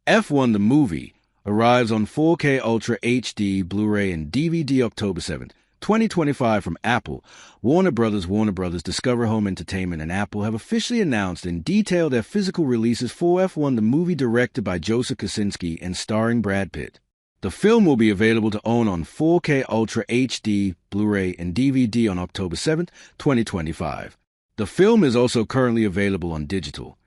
F1 the movie arrives on 4K Ultra HD, Blu-ray, and DVD October 7th, 2025 from Apple. Warner Brothers, Discover Home Entertainment, and Apple have officially announced and detailed their physical releases for F1 the movie, directed by Joseph Kosinski and starring Brad Pitt. The film will be available to own on 4K Ultra HD, Blu-ray, and DVD on October 7th, 2025. The film is also currently available on digital.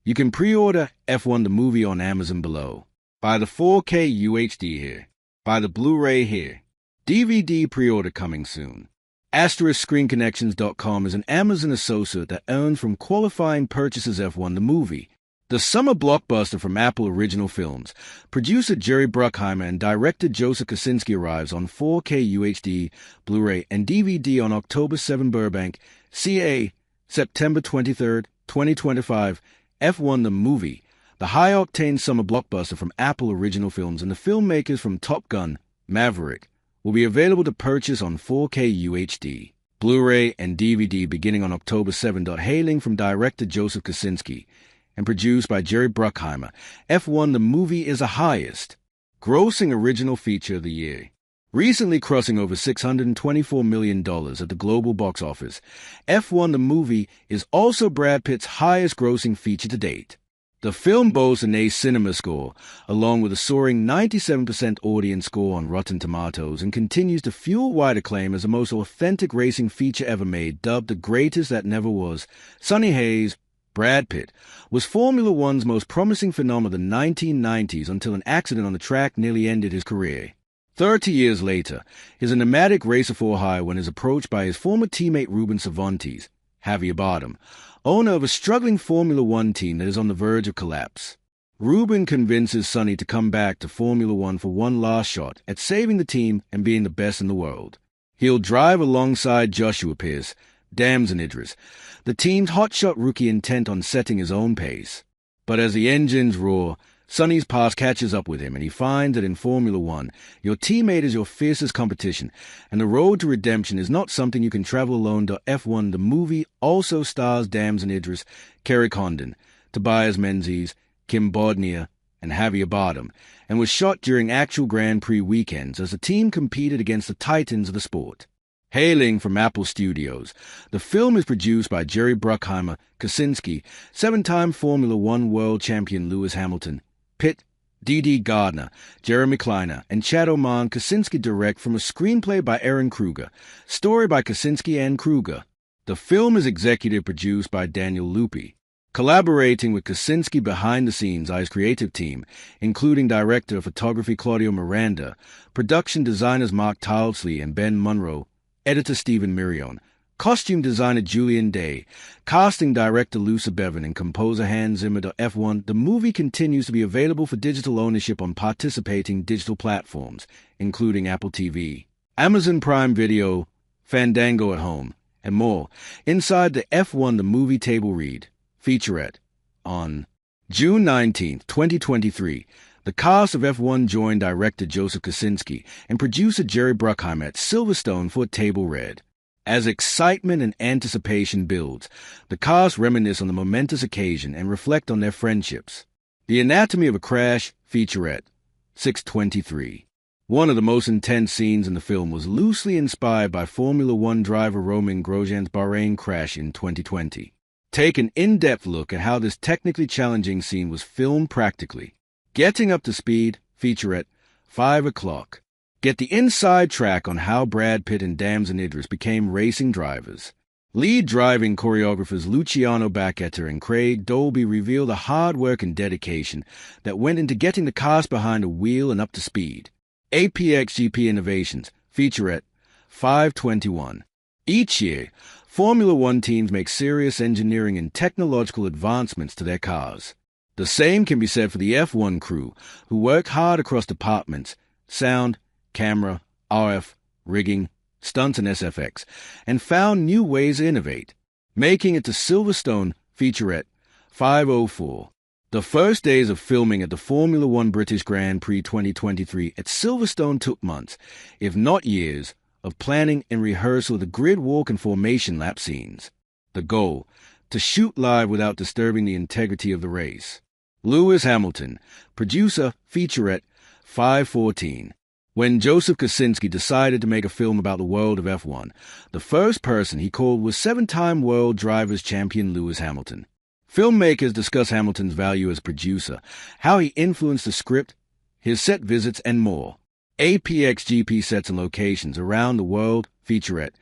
You can pre-order F1 the movie on Amazon below. Buy the 4K UHD here. Buy the Blu-ray here. DVD pre-order coming soon. *ScreenConnections.com is an Amazon associate that earns from qualifying purchases F1 the movie. The summer blockbuster from Apple Original Films. Producer Jerry Bruckheimer and director Joseph Kosinski arrives on 4K UHD, Blu-ray, and DVD on October 7. Burbank, CA, September 23, 2025. F1 the movie, the high-octane summer blockbuster from Apple Original Films and the filmmakers from Top Gun, Maverick, will be available to purchase on 4K UHD, Blu-ray, and DVD beginning on October 7. Hailing from director Joseph Kosinski and produced by Jerry Bruckheimer, F1 the movie is the highest grossing original feature of the year, recently crossing over $624 million at the global box office. F1 the movie is also Brad Pitt's highest grossing feature to date. The film boasts an A cinema score, along with a soaring 97% audience score on Rotten Tomatoes, and continues to fuel wide acclaim as the most authentic racing feature ever made. Dubbed the greatest that never was, Sonny Hayes, Brad Pitt, was Formula One's most promising phenomenon of the 1990s until an accident on the track nearly ended his career. 30 years later, he's a nomadic racer for hire when he's approached by his former teammate Ruben Cervantes, Javier Bardem, owner of a struggling Formula One team that is on the verge of collapse. Ruben convinces Sonny to come back to Formula One for one last shot at saving the team and being the best in the world. He'll drive alongside Joshua Pierce, Damson Idris, the team's hotshot rookie intent on setting his own pace. But as the engines roar, Sonny's past catches up with him, and he finds that in Formula One, your teammate is your fiercest competition, and the road to redemption is not something you can travel alone. F1 the movie also stars Damson Idris, Kerry Condon, Tobias Menzies, Kim Bodnia, and Javier Bardem, and was shot during actual Grand Prix weekends as the team competed against the titans of the sport. Hailing from Apple Studios, the film is produced by Jerry Bruckheimer, Kosinski, seven-time Formula One world champion Lewis Hamilton, Pitt, D.D. Gardner, Jeremy Kleiner, and Chad Oman. Kosinski direct from a screenplay by Aaron Kruger, story by Kosinski and Kruger. The film is executive produced by Daniel Lupi, collaborating with Kosinski behind the scenes by his creative team, including director of photography Claudio Miranda, production designers Mark Tildesley and Ben Munro, editor Stephen Mirion, costume designer Julian Day, casting director Lucia Bevan, and composer Hans Zimmer. F1 the movie continues to be available for digital ownership on participating digital platforms, including Apple TV, Amazon Prime Video, Fandango at Home, and more. Inside the F1 the movie table read, featurette. On June 19, 2023, the cast of F1 joined director Joseph Kosinski and producer Jerry Bruckheimer at Silverstone for a table read. As excitement and anticipation builds, the cast reminisce on the momentous occasion and reflect on their friendships. The Anatomy of a Crash featurette, 623. One of the most intense scenes in the film was loosely inspired by Formula One driver Romain Grosjean's Bahrain crash in 2020. Take an in-depth look at how this technically challenging scene was filmed practically. Getting Up to Speed featurette, 5 o'clock. Get the inside track on how Brad Pitt and Damson Idris became racing drivers. Lead driving choreographers Luciano Bacchetta and Craig Dolby reveal the hard work and dedication that went into getting the cast behind a wheel and up to speed. APXGP Innovations featurette, 521. Each year, Formula One teams make serious engineering and technological advancements to their cars. The same can be said for the F1 crew, who work hard across departments, sound, camera, RF, rigging, stunts, and SFX, and found new ways to innovate, making it to Silverstone featurette, 504. The first days of filming at the Formula One British Grand Prix 2023 at Silverstone took months, if not years, of planning and rehearsal of the grid walk and formation lap scenes. The goal, to shoot live without disturbing the integrity of the race. Lewis Hamilton, producer, featurette, 514. When Joseph Kosinski decided to make a film about the world of F1, the first person he called was seven-time world drivers champion Lewis Hamilton. Filmmakers discuss Hamilton's value as producer, how he influenced the script, his set visits, and more. APXGP sets and locations around the world, featurette,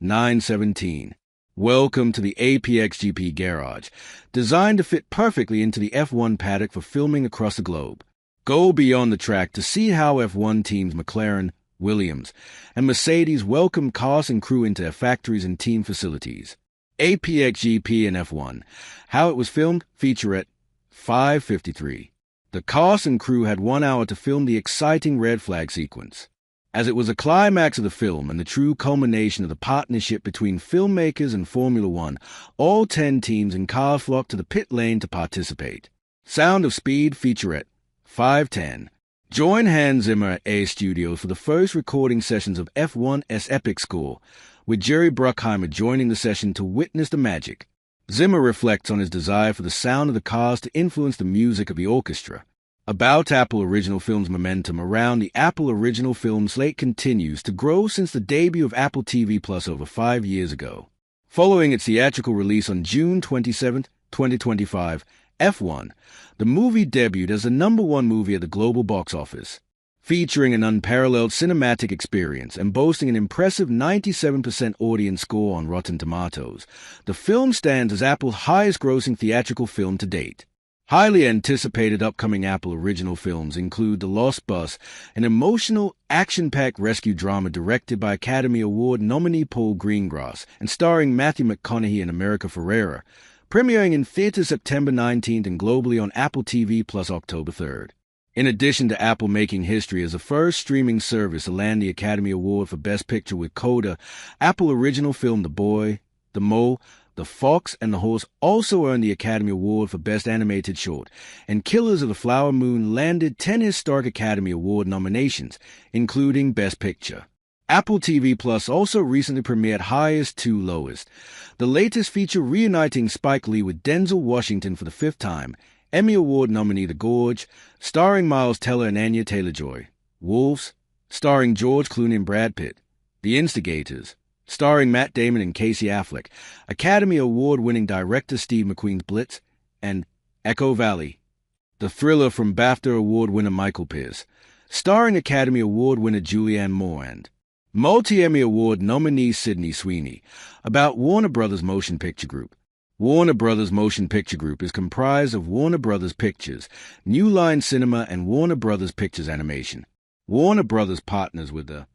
917. Welcome to the APXGP garage, designed to fit perfectly into the F1 paddock for filming across the globe. Go beyond the track to see how F1 teams McLaren, Williams, and Mercedes welcome cast and crew into their factories and team facilities. APXGP and F1, how it was filmed, featurette, 553. The cast and crew had 1 hour to film the exciting red flag sequence. As it was a climax of the film and the true culmination of the partnership between filmmakers and Formula One, all 10 teams and cars flocked to the pit lane to participate. Sound of Speed featurette, 510. Join Hans Zimmer at A Studios for the first recording sessions of F1's epic score, with Jerry Bruckheimer joining the session to witness the magic. Zimmer reflects on his desire for the sound of the cars to influence the music of the orchestra. About Apple Original Films' momentum around the Apple Original Film slate continues to grow since the debut of Apple TV Plus over 5 years ago. Following its theatrical release on June 27, 2025, F1, the movie debuted as the #1 movie at the global box office. Featuring an unparalleled cinematic experience and boasting an impressive 97% audience score on Rotten Tomatoes, the film stands as Apple's highest-grossing theatrical film to date. Highly anticipated upcoming Apple Original Films include The Lost Bus, an emotional, action-packed rescue drama directed by Academy Award nominee Paul Greengrass and starring Matthew McConaughey and America Ferrera, premiering in theaters September 19th and globally on Apple TV Plus October 3rd. In addition to Apple making history as the first streaming service to land the Academy Award for Best Picture with Coda, Apple Original Film The Boy, The Mole, The Fox, and the Horse also earned the Academy Award for Best Animated Short, and Killers of the Flower Moon landed 10 historic Academy Award nominations, including Best Picture. Apple TV Plus also recently premiered Highest to Lowest, the latest feature reuniting Spike Lee with Denzel Washington for the 5th time, Emmy Award nominee The Gorge, starring Miles Teller and Anya Taylor-Joy. Wolves, starring George Clooney and Brad Pitt. The Instigators, starring Matt Damon and Casey Affleck, Academy Award-winning director Steve McQueen's Blitz, and Echo Valley, the thriller from BAFTA Award winner Michael Pearce, starring Academy Award winner Julianne Moore and multi-Emmy Award nominee Sydney Sweeney, about Warner Brothers Motion Picture Group. Warner Brothers Motion Picture Group is comprised of Warner Brothers Pictures, New Line Cinema, and Warner Brothers Pictures Animation. Warner Brothers partners with the